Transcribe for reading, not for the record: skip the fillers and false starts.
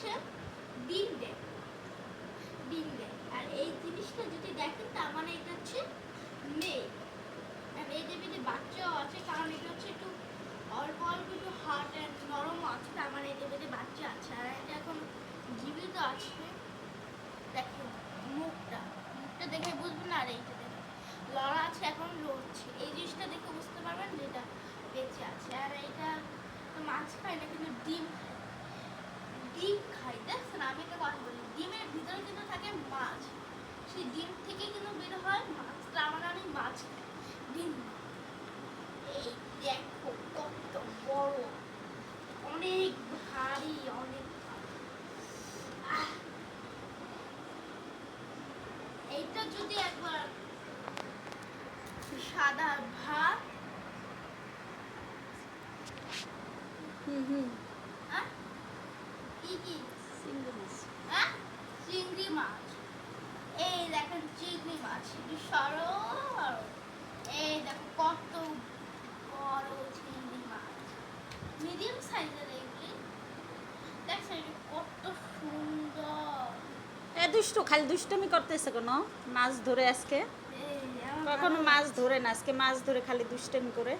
হচ্ছে ডিম দেয়, ডিম দেয়। আর এই জিনিসটা যদি দেখেন তার মানে এটা হচ্ছে মেয়ে। আর এই যে বাচ্চাও আছে, কারণ এটা হচ্ছে একটু অল্প অল্প একটু হার্ড অ্যান্ড নরম আছে, তার মানে এটা বাচ্চা আছে। আর এটা এখন জীবিত আছে। দেখেন মুখটা দেখে বুঝবেন। আর এইটা দেখে লড়া আছে, এখন লড়ছে। এই জিনিসটা দেখে বুঝতে পারবেন যে এটা বেঁচে আছে। আর এইটা মাছ খায় না, কিন্তু ডিম খায়, ডিম খায়। দেখছেন, আমি একটা কথা বলি, ডিমের ভিতরে কিন্তু থাকে মাছ, সেই ডিম থেকে কিন্তু বের হয় মাছ। তার মানে অনেক মাছ খায়, ডিম। এই দেখো কত বড়, অনেক ভারী, অনেক এইটা যদি একবার সাদা ভাত, কি কি চিংড়ি মাছ, চিংড়ি মাছ। এই দেখেন চিংড়ি মাছ, একটু সরল। এই দেখো কত বড় চিংড়ি মাছ, মিডিয়াম সাইজের। এইগুলি দেখছেন কত সুন্দর। এ দুষ্টু, খালি দুষ্টুমি করতেছে কোনো। মাছ ধরে আজকে কখনো মাছ ধরে না, আজকে মাছ ধরে খালি দুষ্টুমি করে।